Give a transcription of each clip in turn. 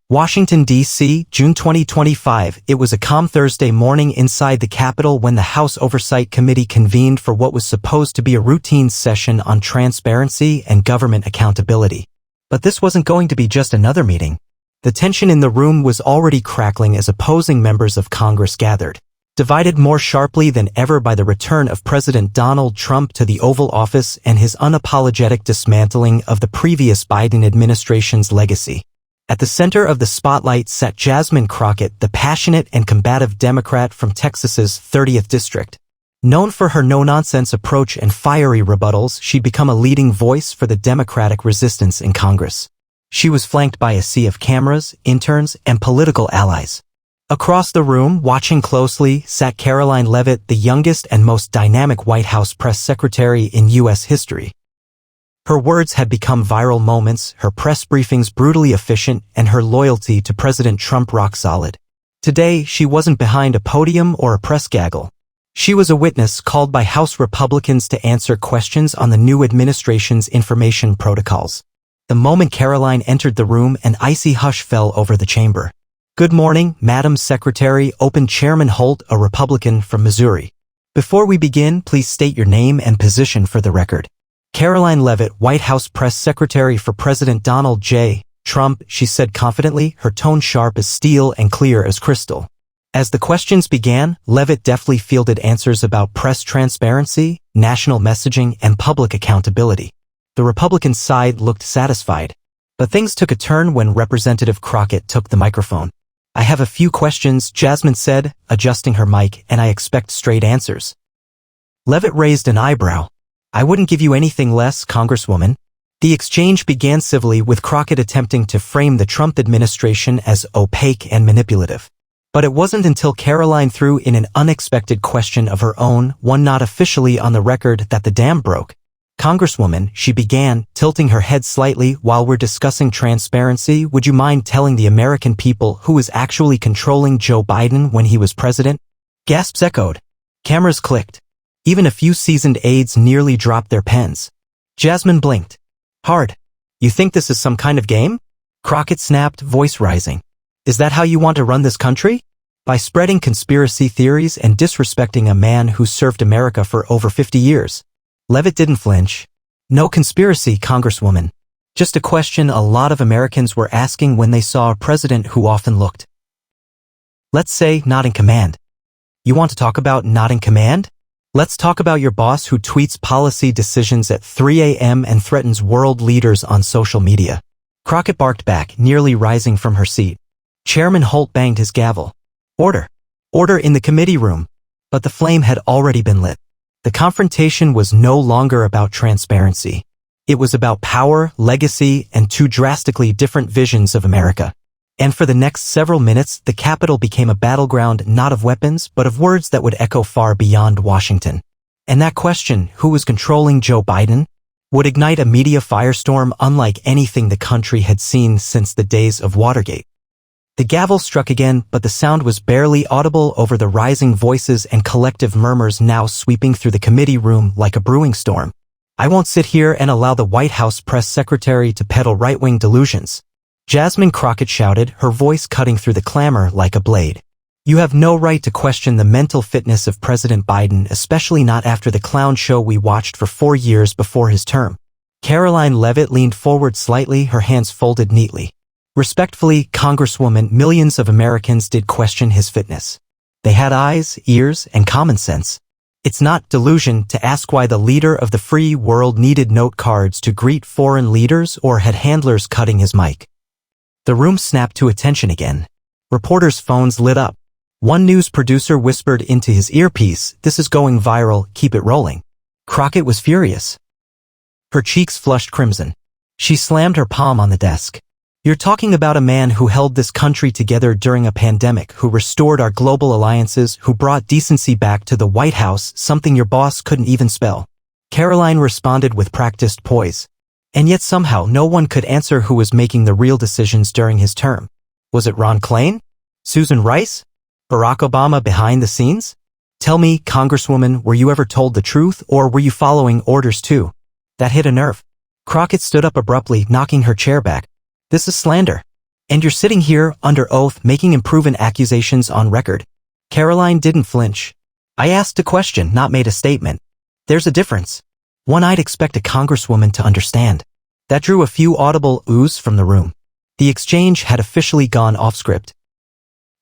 Washington, D.C., June 2025. It was a calm Thursday morning inside the Capitol when the House Oversight Committee convened for what was supposed to be a routine session on transparency and government accountability. But this wasn't going to be just another meeting. The tension in the room was already crackling as opposing members of Congress gathered, divided more sharply than ever by the return of President Donald Trump to the Oval Office and his unapologetic dismantling of the previous Biden administration's legacy. At the center of the spotlight sat Jasmine Crockett, the passionate and combative Democrat from Texas's 30th District. Known for her no-nonsense approach and fiery rebuttals, she'd become a leading voice for the Democratic resistance in Congress. She was flanked by a sea of cameras, interns, and political allies. Across the room, watching closely, sat Karoline Leavitt, the youngest and most dynamic White House press secretary in U.S. history. Her words had become viral moments, her press briefings brutally efficient, and her loyalty to President Trump rock solid. Today, she wasn't behind a podium or a press gaggle. She was a witness called by House Republicans to answer questions on the new administration's information protocols. The moment Karoline entered the room, an icy hush fell over the chamber. "Good morning, Madam Secretary," opened Chairman Holt, a Republican from Missouri. "Before we begin, please state your name and position for the record." Karoline Leavitt, White House Press Secretary for President Donald J. Trump, she said confidently, her tone sharp as steel and clear as crystal. As the questions began, Leavitt deftly fielded answers about press transparency, national messaging, and public accountability. The Republican side looked satisfied. But things took a turn when Representative Crockett took the microphone. "I have a few questions," Jasmine said, adjusting her mic, "and I expect straight answers." Leavitt raised an eyebrow. "I wouldn't give you anything less, Congresswoman." The exchange began civilly, with Crockett attempting to frame the Trump administration as opaque and manipulative. But it wasn't until Karoline threw in an unexpected question of her own, one not officially on the record, that the dam broke. "Congresswoman," she began, tilting her head slightly, "while we're discussing transparency, would you mind telling the American people who was actually controlling Joe Biden when he was president?" Gasps echoed. Cameras clicked. Even a few seasoned aides nearly dropped their pens. Jasmine blinked. "Hard. You think this is some kind of game?" Crockett snapped, voice rising. "Is that how you want to run this country? By spreading conspiracy theories and disrespecting a man who served America for over 50 years. Leavitt didn't flinch. "No conspiracy, Congresswoman. Just a question a lot of Americans were asking when they saw a president who often looked, let's say, not in command." "You want to talk about not in command? Let's talk about your boss who tweets policy decisions at 3 a.m. and threatens world leaders on social media." Crockett barked back, nearly rising from her seat. Chairman Holt banged his gavel. "Order. Order in the committee room." But the flame had already been lit. The confrontation was no longer about transparency. It was about power, legacy, and two drastically different visions of America. And for the next several minutes, the Capitol became a battleground not of weapons, but of words that would echo far beyond Washington. And that question, who was controlling Joe Biden, would ignite a media firestorm unlike anything the country had seen since the days of Watergate. The gavel struck again, but the sound was barely audible over the rising voices and collective murmurs now sweeping through the committee room like a brewing storm. "I won't sit here and allow the White House press secretary to peddle right-wing delusions," Jasmine Crockett shouted, her voice cutting through the clamor like a blade. "You have no right to question the mental fitness of President Biden, especially not after the clown show we watched for 4 years before his term." Karoline Leavitt leaned forward slightly, her hands folded neatly. "Respectfully, Congresswoman, millions of Americans did question his fitness. They had eyes, ears, and common sense. It's not delusion to ask why the leader of the free world needed note cards to greet foreign leaders or had handlers cutting his mic." The room snapped to attention again. Reporters' phones lit up. One news producer whispered into his earpiece, "This is going viral, keep it rolling." Crockett was furious. Her cheeks flushed crimson. She slammed her palm on the desk. "You're talking about a man who held this country together during a pandemic, who restored our global alliances, who brought decency back to the White House, something your boss couldn't even spell." Karoline responded with practiced poise. "And yet somehow no one could answer who was making the real decisions during his term. Was it Ron Klain? Susan Rice? Barack Obama behind the scenes? Tell me, Congresswoman, were you ever told the truth, or were you following orders too?" That hit a nerve. Crockett stood up abruptly, knocking her chair back. "This is slander. And you're sitting here, under oath, making unproven accusations on record. Karoline didn't flinch. I asked a question, not made a statement. There's a difference. One I'd expect a congresswoman to understand. That drew a few audible oohs from the room. The exchange had officially gone off script.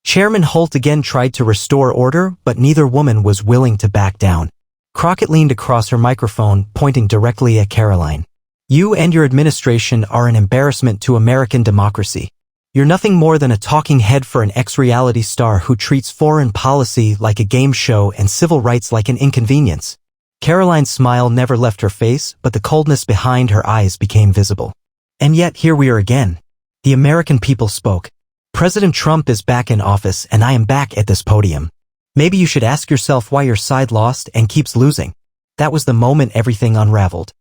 Chairman Holt again tried to restore order, but neither woman was willing to back down. Crockett leaned across her microphone, pointing directly at Karoline. You and your administration are an embarrassment to American democracy. You're nothing more than a talking head for an ex-reality star who treats foreign policy like a game show and civil rights like an inconvenience. Karoline's smile never left her face, but the coldness behind her eyes became visible. And yet here we are again. The American people spoke. President Trump is back in office and I am back at this podium. Maybe you should ask yourself why your side lost and keeps losing. That was the moment everything unraveled.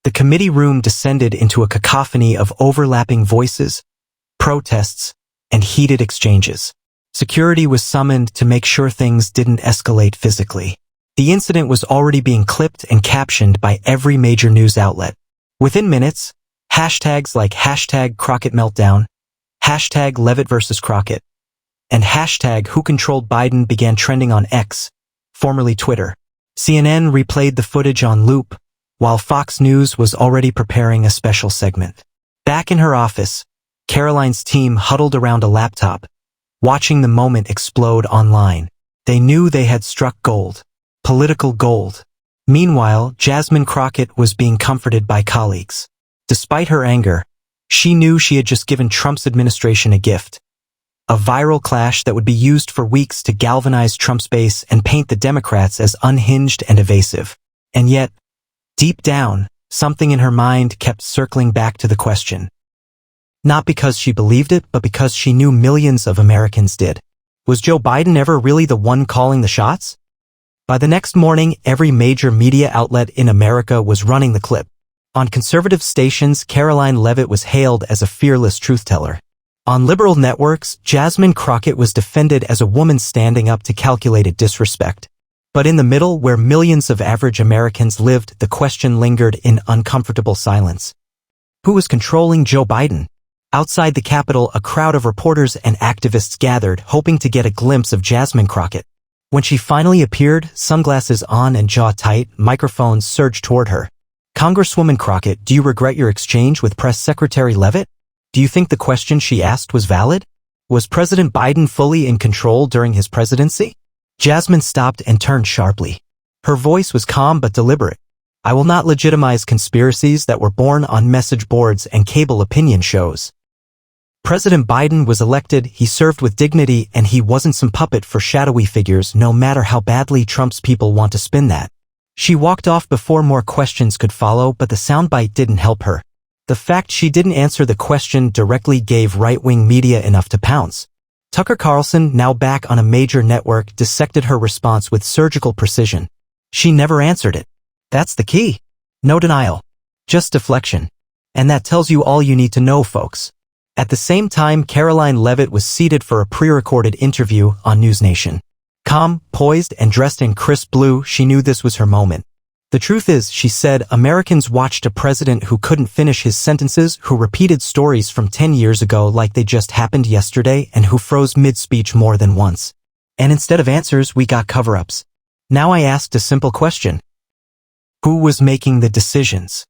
The committee room descended into a cacophony of overlapping voices, protests, and heated exchanges. Security was summoned to make sure things didn't escalate physically. The incident was already being clipped and captioned by every major news outlet. Within minutes, hashtags like #CrockettMeltdown, #Leavitt versus Crockett, and #Who Controlled Biden began trending on X, formerly Twitter. CNN replayed the footage on loop, while Fox News was already preparing a special segment. Back in her office, Karoline's team huddled around a laptop, watching the moment explode online. They knew they had struck gold. Political gold. Meanwhile, Jasmine Crockett was being comforted by colleagues. Despite her anger, she knew she had just given Trump's administration a gift. A viral clash that would be used for weeks to galvanize Trump's base and paint the Democrats as unhinged and evasive. And yet, deep down, something in her mind kept circling back to the question. Not because she believed it, but because she knew millions of Americans did. Was Joe Biden ever really the one calling the shots? By the next morning, every major media outlet in America was running the clip. On conservative stations, Karoline Leavitt was hailed as a fearless truth-teller. On liberal networks, Jasmine Crockett was defended as a woman standing up to calculated disrespect. But in the middle, where millions of average Americans lived, the question lingered in uncomfortable silence. Who was controlling Joe Biden? Outside the Capitol, a crowd of reporters and activists gathered, hoping to get a glimpse of Jasmine Crockett. When she finally appeared, sunglasses on and jaw tight, microphones surged toward her. Congresswoman Crockett, do you regret your exchange with Press Secretary Leavitt? Do you think the question she asked was valid? Was President Biden fully in control during his presidency? Jasmine stopped and turned sharply. Her voice was calm but deliberate. I will not legitimize conspiracies that were born on message boards and cable opinion shows. President Biden was elected, he served with dignity, and he wasn't some puppet for shadowy figures, no matter how badly Trump's people want to spin that. She walked off before more questions could follow, but the soundbite didn't help her. The fact she didn't answer the question directly gave right-wing media enough to pounce. Tucker Carlson, now back on a major network, dissected her response with surgical precision. She never answered it. That's the key. No denial. Just deflection. And that tells you all you need to know, folks. At the same time, Karoline Leavitt was seated for a pre-recorded interview on News Nation. Calm, poised, and dressed in crisp blue, she knew this was her moment. The truth is, she said, Americans watched a president who couldn't finish his sentences, who repeated stories from 10 years ago like they just happened yesterday, and who froze mid-speech more than once. And instead of answers, we got cover-ups. Now I asked a simple question. Who was making the decisions?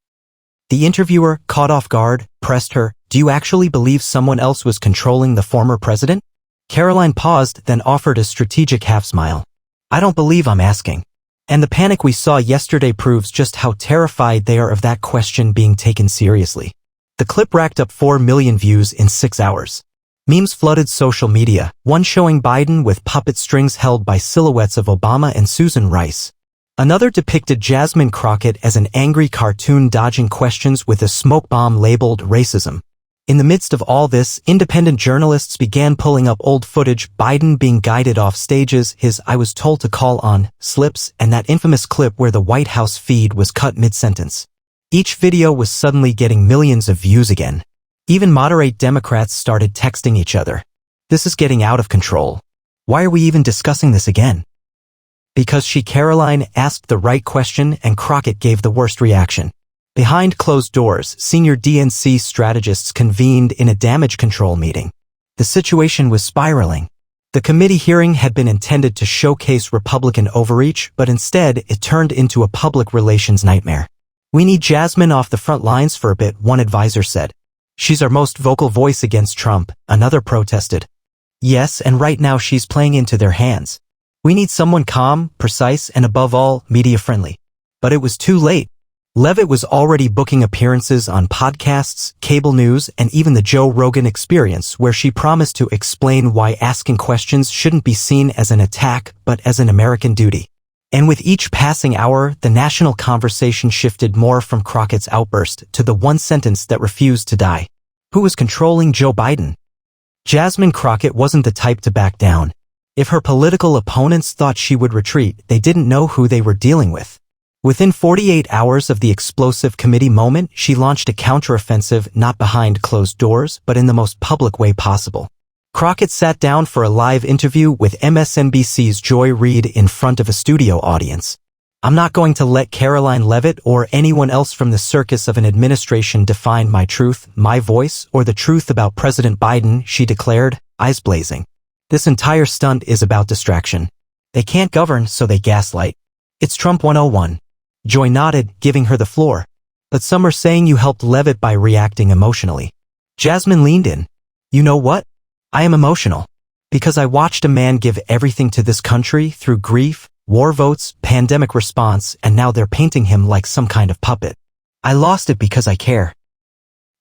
The interviewer, caught off guard, pressed her, do you actually believe someone else was controlling the former president? Karoline paused, then offered a strategic half-smile. I don't believe I'm asking. And the panic we saw yesterday proves just how terrified they are of that question being taken seriously. The clip racked up 4 million views in 6 hours. Memes flooded social media, one showing Biden with puppet strings held by silhouettes of Obama and Susan Rice. Another depicted Jasmine Crockett as an angry cartoon dodging questions with a smoke bomb labeled racism. In the midst of all this, independent journalists began pulling up old footage, Biden being guided off stages, his "I was told to call on" slips, and that infamous clip where the White House feed was cut mid-sentence. Each video was suddenly getting millions of views again. Even moderate Democrats started texting each other. This is getting out of control. Why are we even discussing this again? Because Karoline asked the right question and Crockett gave the worst reaction. Behind closed doors, senior DNC strategists convened in a damage control meeting. The situation was spiraling. The committee hearing had been intended to showcase Republican overreach, but instead it turned into a public relations nightmare. "We need Jasmine off the front lines for a bit," one advisor said. "She's our most vocal voice against Trump," another protested. "Yes, and right now she's playing into their hands. We need someone calm, precise, and above all, media-friendly." But it was too late. Leavitt was already booking appearances on podcasts, cable news, and even the Joe Rogan Experience, where she promised to explain why asking questions shouldn't be seen as an attack, but as an American duty. And with each passing hour, the national conversation shifted more from Crockett's outburst to the one sentence that refused to die. Who was controlling Joe Biden? Jasmine Crockett wasn't the type to back down. If her political opponents thought she would retreat, they didn't know who they were dealing with. Within 48 hours of the explosive committee moment, she launched a counteroffensive not behind closed doors, but in the most public way possible. Crockett sat down for a live interview with MSNBC's Joy Reid in front of a studio audience. "I'm not going to let Karoline Leavitt or anyone else from the circus of an administration define my truth, my voice, or the truth about President Biden," she declared, eyes blazing. "This entire stunt is about distraction. They can't govern, so they gaslight. It's Trump 101. Joy nodded, giving her the floor. "But some are saying you helped Leavitt by reacting emotionally." Jasmine leaned in. "You know what? I am emotional. Because I watched a man give everything to this country through grief, war votes, pandemic response, and now they're painting him like some kind of puppet. I lost it because I care.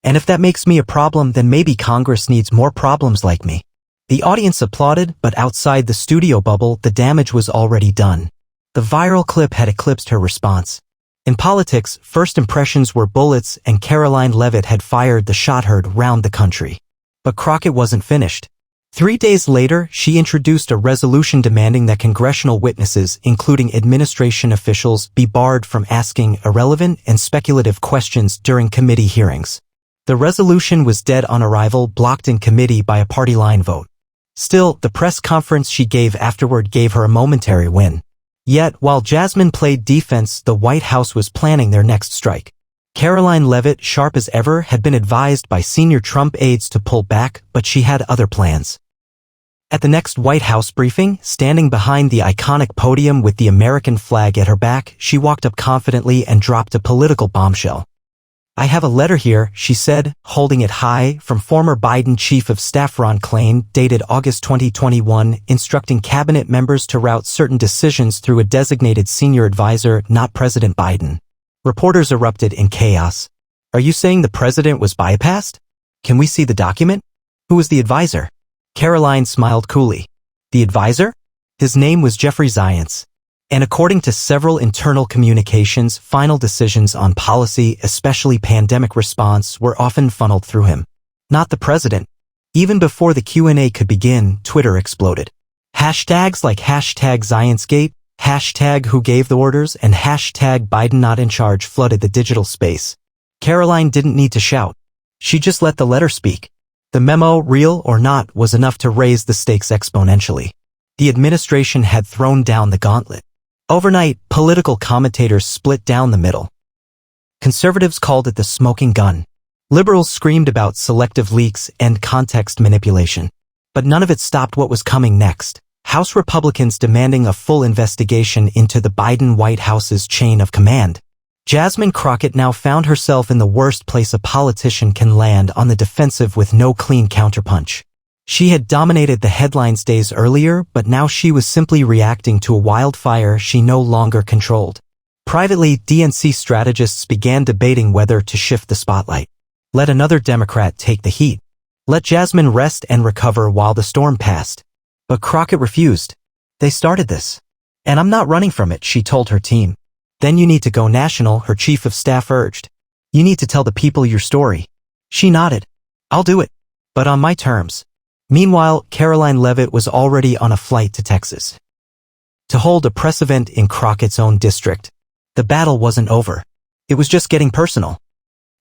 And if that makes me a problem, then maybe Congress needs more problems like me." The audience applauded, but outside the studio bubble, the damage was already done. The viral clip had eclipsed her response. In politics, first impressions were bullets, and Karoline Leavitt had fired the shot heard round the country. But Crockett wasn't finished. 3 days later, she introduced a resolution demanding that congressional witnesses, including administration officials, be barred from asking irrelevant and speculative questions during committee hearings. The resolution was dead on arrival, blocked in committee by a party line vote. Still, the press conference she gave afterward gave her a momentary win. Yet, while Jasmine played defense, the White House was planning their next strike. Karoline Leavitt, sharp as ever, had been advised by senior Trump aides to pull back, but she had other plans. At the next White House briefing, standing behind the iconic podium with the American flag at her back, she walked up confidently and dropped a political bombshell. "I have a letter here," she said, holding it high, from former Biden Chief of Staff Ron Klain, dated August 2021, instructing cabinet members to route certain decisions through a designated senior advisor, not President Biden. Reporters erupted in chaos. "Are you saying the president was bypassed? Can we see the document? Who was the advisor?" Karoline smiled coolly. "The advisor? His name was Jeffrey Zients. And according to several internal communications, final decisions on policy, especially pandemic response, were often funneled through him. Not the president." Even before the Q&A could begin, Twitter exploded. Hashtags like #ZientsGate, #Who Gave the Orders, and #Biden Not in Charge flooded the digital space. Karoline didn't need to shout. She just let the letter speak. The memo, real or not, was enough to raise the stakes exponentially. The administration had thrown down the gauntlet. Overnight, political commentators split down the middle. Conservatives called it the smoking gun. Liberals screamed about selective leaks and context manipulation. But none of it stopped what was coming next. House Republicans demanding a full investigation into the Biden White House's chain of command. Jasmine Crockett now found herself in the worst place a politician can land, on the defensive with no clean counterpunch. She had dominated the headlines days earlier, but now she was simply reacting to a wildfire she no longer controlled. Privately, DNC strategists began debating whether to shift the spotlight. Let another Democrat take the heat. Let Jasmine rest and recover while the storm passed. But Crockett refused. "They started this. And I'm not running from it," she told her team. "Then you need to go national," her chief of staff urged. "You need to tell the people your story." She nodded. "I'll do it. But on my terms." Meanwhile, Karoline Leavitt was already on a flight to Texas to hold a press event in Crockett's own district. The battle wasn't over. It was just getting personal.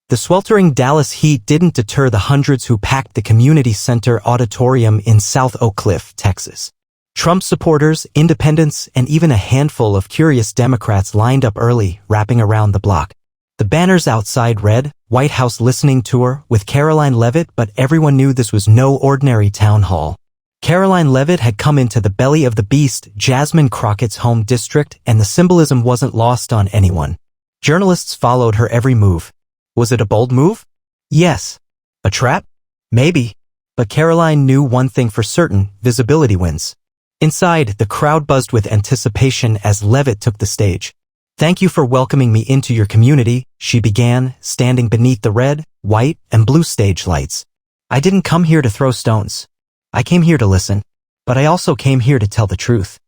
The sweltering Dallas heat didn't deter the hundreds who packed the community center auditorium in South Oak Cliff, Texas. Trump supporters, independents, and even a handful of curious Democrats lined up early, wrapping around the block. The banners outside read, White House listening tour with Karoline Leavitt, but everyone knew this was no ordinary town hall. Karoline Leavitt had come into the belly of the beast, Jasmine Crockett's home district, and the symbolism wasn't lost on anyone. Journalists followed her every move. Was it a bold move? Yes. A trap? Maybe. But Karoline knew one thing for certain: visibility wins. Inside, the crowd buzzed with anticipation as Leavitt took the stage. "Thank you for welcoming me into your community," she began, standing beneath the red, white, and blue stage lights. "I didn't come here to throw stones. I came here to listen. But I also came here to tell the truth."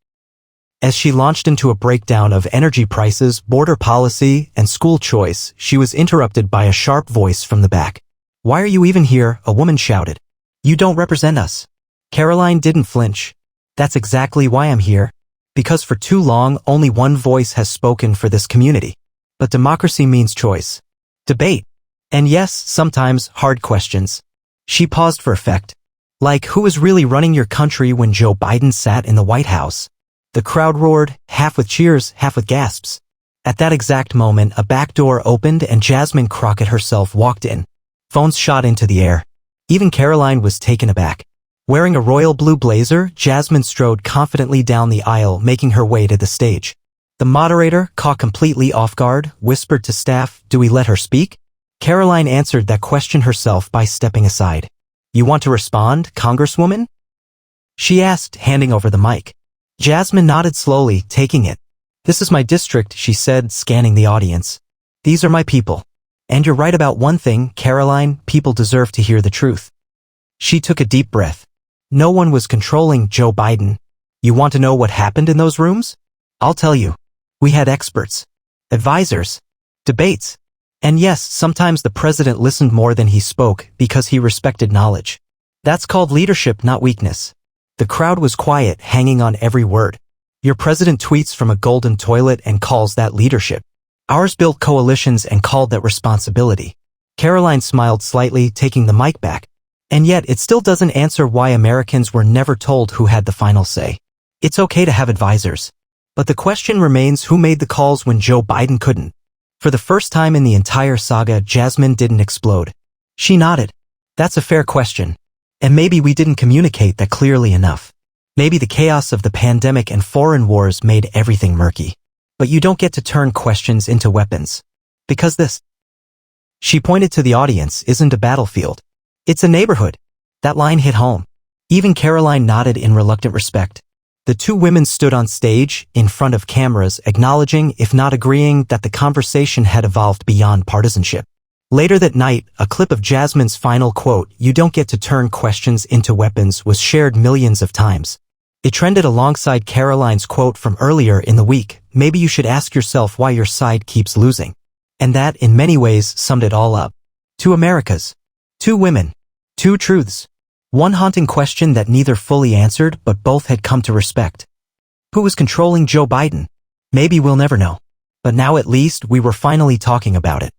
As she launched into a breakdown of energy prices, border policy, and school choice, she was interrupted by a sharp voice from the back. "Why are you even here?" a woman shouted. "You don't represent us." Karoline didn't flinch. "That's exactly why I'm here. Because for too long, only one voice has spoken for this community. But democracy means choice. Debate. And yes, sometimes hard questions." She paused for effect. Like, who is really running your country when Joe Biden sat in the White House? The crowd roared, half with cheers, half with gasps. At that exact moment, a back door opened and Jasmine Crockett herself walked in. Phones shot into the air. Even Karoline was taken aback. Wearing a royal blue blazer, Jasmine strode confidently down the aisle, making her way to the stage. The moderator, caught completely off guard, whispered to staff, "Do we let her speak?" Karoline answered that question herself by stepping aside. "You want to respond, Congresswoman?" she asked, handing over the mic. Jasmine nodded slowly, taking it. "This is my district," she said, scanning the audience. "These are my people. And you're right about one thing, Karoline, people deserve to hear the truth." She took a deep breath. No one was controlling Joe Biden. You want to know what happened in those rooms? I'll tell you. We had experts, advisors, debates. And yes, sometimes the president listened more than he spoke because he respected knowledge. That's called leadership, not weakness. The crowd was quiet, hanging on every word. Your president tweets from a golden toilet and calls that leadership. Ours built coalitions and called that responsibility. Karoline smiled slightly, taking the mic back. And yet, it still doesn't answer why Americans were never told who had the final say. It's okay to have advisors. But the question remains, who made the calls when Joe Biden couldn't? For the first time in the entire saga, Jasmine didn't explode. She nodded. That's a fair question. And maybe we didn't communicate that clearly enough. Maybe the chaos of the pandemic and foreign wars made everything murky. But you don't get to turn questions into weapons. Because this, she pointed to the audience, isn't a battlefield. It's a neighborhood. That line hit home. Even Karoline nodded in reluctant respect. The two women stood on stage, in front of cameras, acknowledging, if not agreeing, that the conversation had evolved beyond partisanship. Later that night, a clip of Jasmine's final quote, "You don't get to turn questions into weapons," was shared millions of times. It trended alongside Karoline's quote from earlier in the week, "Maybe you should ask yourself why your side keeps losing." And that, in many ways, summed it all up. Two Americas. Two women. Two truths. One haunting question that neither fully answered, but both had come to respect. Who was controlling Joe Biden? Maybe we'll never know. But now at least we were finally talking about it.